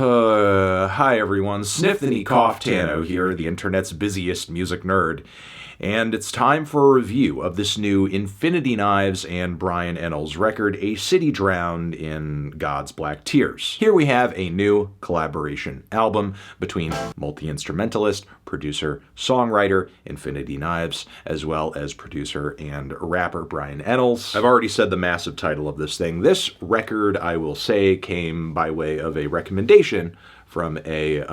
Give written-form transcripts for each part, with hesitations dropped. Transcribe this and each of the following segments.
Hi everyone, Sniffany Cough Tano here, the internet's busiest music nerd. And it's time for a review of this new Infinity Knives and Brian Ennals record, A City Drowned in God's Black Tears. Here we have a new collaboration album between multi-instrumentalist, producer, songwriter, Infinity Knives, as well as producer and rapper Brian Ennals. I've already said the massive title of this thing. This record, I will say, came by way of a recommendation from a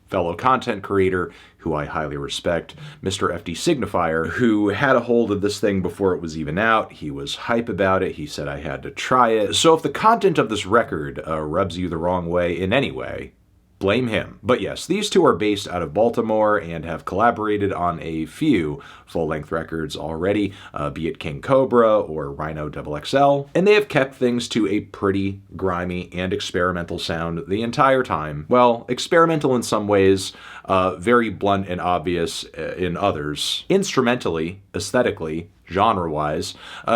fellow content creator who I highly respect, Mr. FD Signifier, who had a hold of this thing before it was even out. He was hype about it. He said I had to try it. So if the content of this record rubs you the wrong way in any way, blame him. But yes, these two are based out of Baltimore and have collaborated on a few full-length records already, be it King Cobra or Rhino XXL, and they have kept things to a pretty grimy and experimental sound the entire time. Well, experimental in some ways, very blunt and obvious in others. Instrumentally, aesthetically, genre-wise,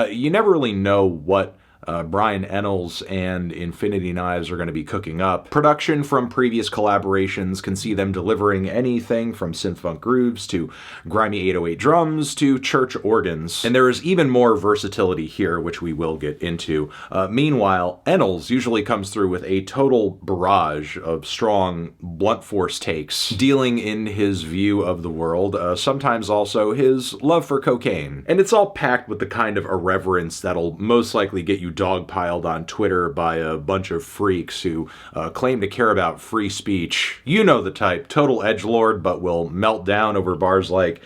you never really know what Brian Ennals and Infinity Knives are going to be cooking up. Production from previous collaborations can see them delivering anything from synth-funk grooves to grimy 808 drums to church organs. And there is even more versatility here, which we will get into. Meanwhile, Ennals usually comes through with a total barrage of strong, blunt force takes, dealing in his view of the world, sometimes also his love for cocaine. And it's all packed with the kind of irreverence that'll most likely get you dogpiled on Twitter by a bunch of freaks who claim to care about free speech. You know the type, total edgelord, but will melt down over bars like,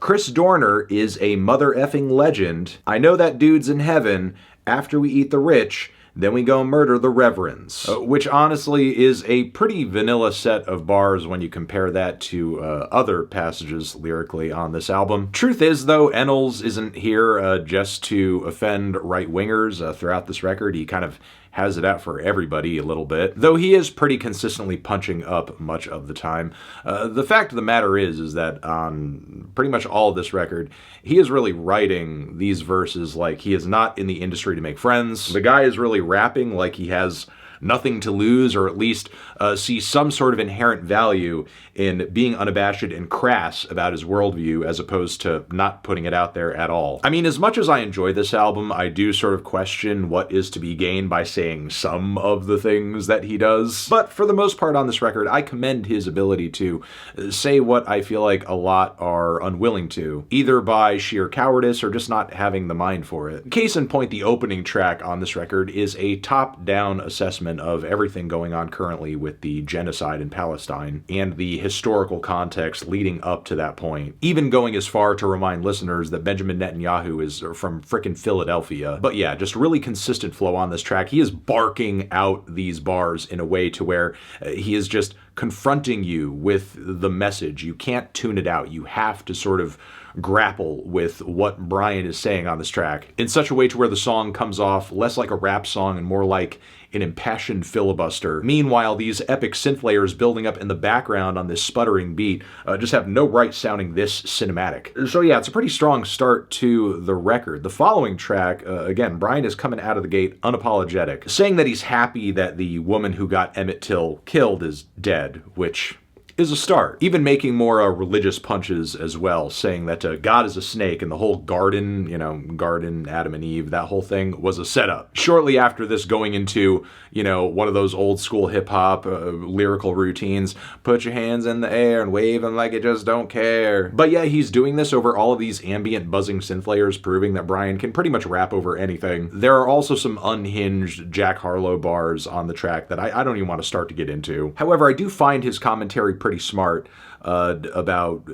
Chris Dorner is a mother effing legend. I know that dude's in heaven. After we eat the rich, then we go murder the reverends. Which honestly is a pretty vanilla set of bars when you compare that to other passages lyrically on this album. Truth is, though, Ennals isn't here just to offend right-wingers throughout this record. He kind of has it out for everybody a little bit, though he is pretty consistently punching up much of the time. The fact of the matter is that on pretty much all of this record, he is really writing these verses like he is not in the industry to make friends. The guy is really rapping like he has nothing to lose, or at least see some sort of inherent value in being unabashed and crass about his worldview as opposed to not putting it out there at all. I mean, as much as I enjoy this album, I do sort of question what is to be gained by saying some of the things that he does. But for the most part on this record, I commend his ability to say what I feel like a lot are unwilling to, either by sheer cowardice or just not having the mind for it. Case in point, the opening track on this record is a top-down assessment of everything going on currently with the genocide in Palestine and the historical context leading up to that point, even going as far to remind listeners that Benjamin Netanyahu is from frickin' Philadelphia. But yeah, just really consistent flow on this track. He is barking out these bars in a way to where he is just confronting you with the message. You can't tune it out. You have to sort of grapple with what Brian is saying on this track in such a way to where the song comes off less like a rap song and more like an impassioned filibuster. Meanwhile, these epic synth layers building up in the background on this sputtering beat just have no right sounding this cinematic. So yeah, it's a pretty strong start to the record. The following track, again, Brian is coming out of the gate unapologetic, saying that he's happy that the woman who got Emmett Till killed is dead, which is a start. Even making more religious punches as well, saying that God is a snake and the whole garden, garden, Adam and Eve, that whole thing was a setup. Shortly after this, going into, one of those old school hip hop lyrical routines, put your hands in the air and wave them like you just don't care. But yeah, he's doing this over all of these ambient buzzing synth layers, proving that Brian can pretty much rap over anything. There are also some unhinged Jack Harlow bars on the track that I don't even want to start to get into. However, I do find his commentary pretty smart about,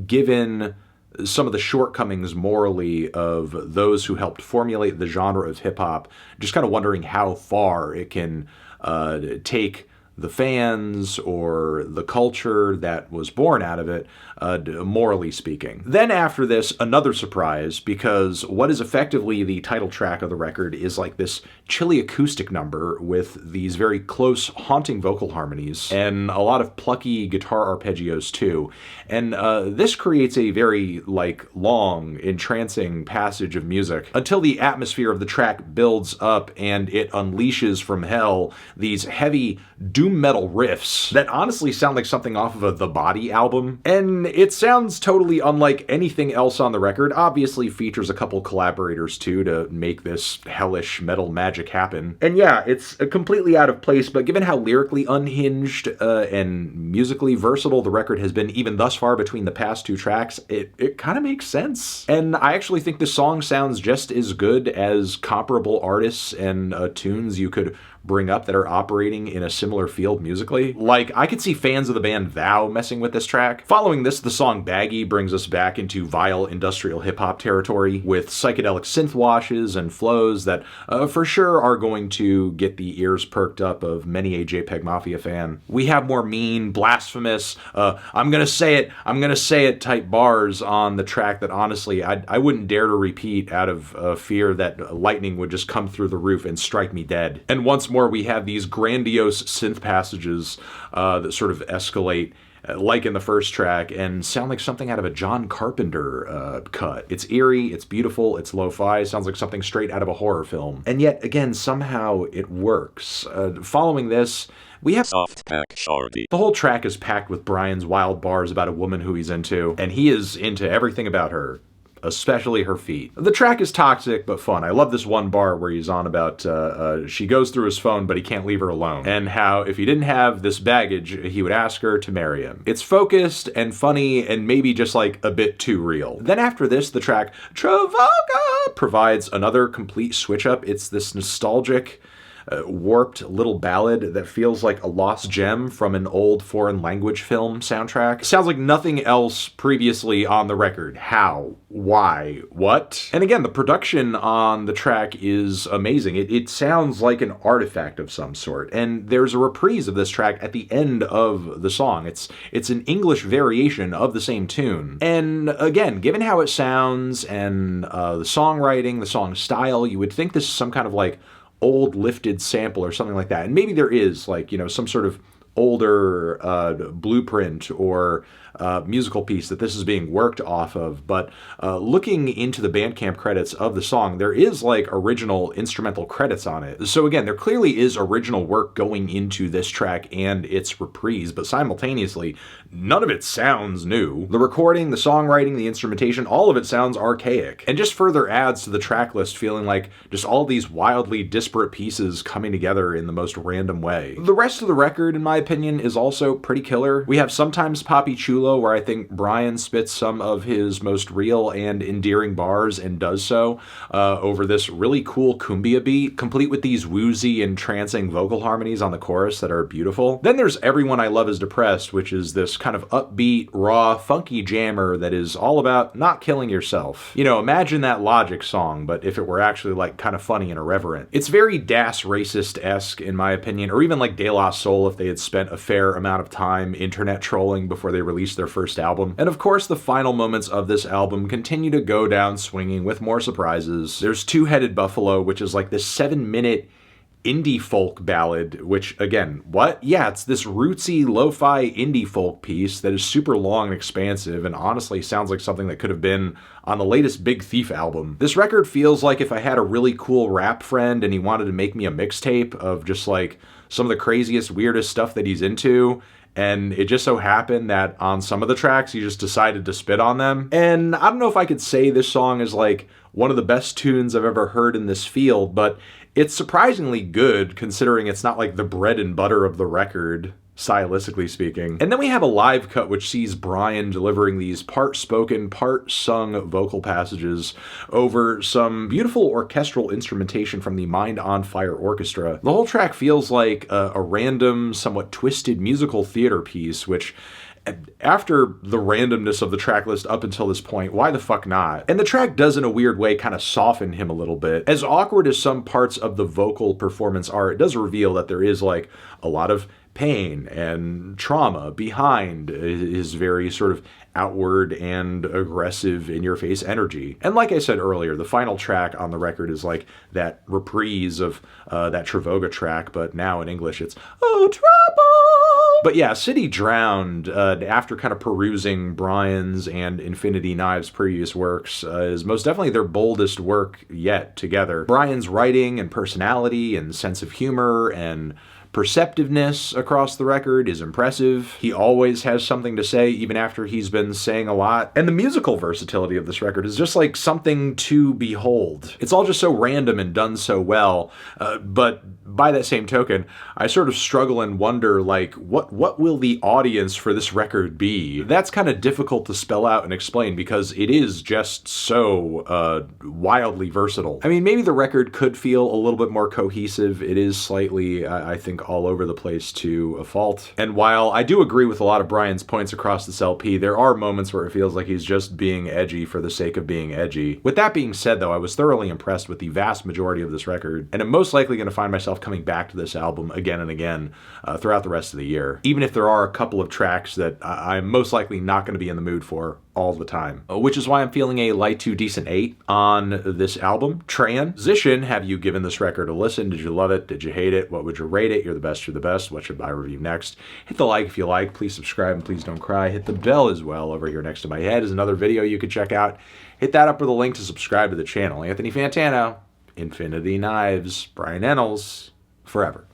given some of the shortcomings morally of those who helped formulate the genre of hip-hop, just kind of wondering how far it can take the fans or the culture that was born out of it, morally speaking. Then after this, another surprise, because what is effectively the title track of the record is like this chilly acoustic number with these very close, haunting vocal harmonies and a lot of plucky guitar arpeggios too. And this creates a very long, entrancing passage of music until the atmosphere of the track builds up and it unleashes from hell these heavy, doom doom metal riffs that honestly sound like something off of a The Body album. And it sounds totally unlike anything else on the record. Obviously features a couple collaborators too to make this hellish metal magic happen. And yeah, it's completely out of place, but given how lyrically unhinged and musically versatile the record has been even thus far between the past two tracks, it kind of makes sense. And I actually think this song sounds just as good as comparable artists and tunes you could bring up that are operating in a similar field musically. Like, I could see fans of the band Vow messing with this track. Following this, the song Baggy brings us back into vile industrial hip-hop territory with psychedelic synth washes and flows that for sure are going to get the ears perked up of many a JPEG Mafia fan. We have more mean, blasphemous, I'm gonna say it type bars on the track that honestly I wouldn't dare to repeat out of fear that lightning would just come through the roof and strike me dead. And once more, we have these grandiose synth passages that sort of escalate like in the first track and sound like something out of a John Carpenter cut. It's eerie, it's beautiful, it's lo-fi, sounds like something straight out of a horror film. And yet, again, somehow it works. Following this, we have Soft Pack Shorty. The whole track is packed with Brian's wild bars about a woman who he's into, and he is into everything about her, especially her feet. The track is toxic but fun. I love this one bar where he's on about she goes through his phone but he can't leave her alone, and how if he didn't have this baggage he would ask her to marry him. It's focused and funny and maybe just like a bit too real. Then after this, the track TREVOGA provides another complete switch up. It's this nostalgic warped little ballad that feels like a lost gem from an old foreign language film soundtrack. Sounds like nothing else previously on the record. How? Why? What? And again, the production on the track is amazing. It sounds like an artifact of some sort. And there's a reprise of this track at the end of the song. It's an English variation of the same tune. And again, given how it sounds and the songwriting, the song style, you would think this is some kind of like old lifted sample or something like that. And maybe there is, like, you know, some sort of older blueprint or musical piece that this is being worked off of. But looking into the Bandcamp credits of the song, there is like original instrumental credits on it. So again, there clearly is original work going into this track and its reprise, but simultaneously, none of it sounds new. The recording, the songwriting, the instrumentation, all of it sounds archaic, and just further adds to the track list feeling like just all these wildly disparate pieces coming together in the most random way. The rest of the record, in my opinion, is also pretty killer. We have Sometimes PAPI CHULO, where I think Brian spits some of his most real and endearing bars and does so over this really cool cumbia beat, complete with these woozy and trancing vocal harmonies on the chorus that are beautiful. Then there's Everyone I Love Is Depressed, which is this kind of upbeat, raw, funky jammer that is all about not killing yourself. You know, imagine that Logic song, but if it were actually like kind of funny and irreverent. It's very Das Racist-esque in my opinion, or even like De La Soul if they had spent a fair amount of time internet trolling before they released their first album. And of course, the final moments of this album continue to go down swinging with more surprises. There's Two-Headed Buffalo, which is like this 7-minute indie folk ballad, which again, what? Yeah, it's this rootsy lo-fi indie folk piece that is super long and expansive and honestly sounds like something that could have been on the latest Big Thief album. This record feels like if I had a really cool rap friend and he wanted to make me a mixtape of just like some of the craziest, weirdest stuff that he's into, and it just so happened that on some of the tracks he just decided to spit on them. And I don't know if I could say this song is like one of the best tunes I've ever heard in this field, but it's surprisingly good considering it's not like the bread and butter of the record, stylistically speaking. And then we have a live cut which sees Brian delivering these part spoken, part sung vocal passages over some beautiful orchestral instrumentation from the Mind on Fire Orchestra. The whole track feels like a random, somewhat twisted musical theater piece, which after the randomness of the track list up until this point, why the fuck not? And the track does in a weird way kind of soften him a little bit. As awkward as some parts of the vocal performance are, it does reveal that there is like a lot of pain and trauma behind his very sort of outward and aggressive in-your-face energy. And like I said earlier, the final track on the record is like that reprise of that TREVOGA track, but now in English it's "Oh, trouble." But yeah, City Drowned, after kind of perusing Brian's and Infinity Knives' previous works, is most definitely their boldest work yet together. Brian's writing and personality and sense of humor and perceptiveness across the record is impressive. He always has something to say, even after he's been saying a lot. And the musical versatility of this record is just like something to behold. It's all just so random and done so well, but by that same token, I sort of struggle and wonder, like, what will the audience for this record be? That's kind of difficult to spell out and explain because it is just so wildly versatile. I mean, maybe the record could feel a little bit more cohesive. It is slightly, I think, all over the place to a fault. And while I do agree with a lot of Brian's points across this LP, there are moments where it feels like he's just being edgy for the sake of being edgy. With that being said, though, I was thoroughly impressed with the vast majority of this record, and I'm most likely going to find myself coming back to this album again and again throughout the rest of the year, even if there are a couple of tracks that I'm most likely not going to be in the mood for all the time, which is why I'm feeling a light to decent 8 on this album. Transition, have you given this record a listen? Did you love it? Did you hate it? What would you rate it? You're the best, you're the best. What should I review next? Hit the like if you like. Please subscribe and please don't cry. Hit the bell as well. Over here next to my head is another video you could check out. Hit that up with a link to subscribe to the channel. Anthony Fantano, Infinity Knives, Brian Ennals, forever.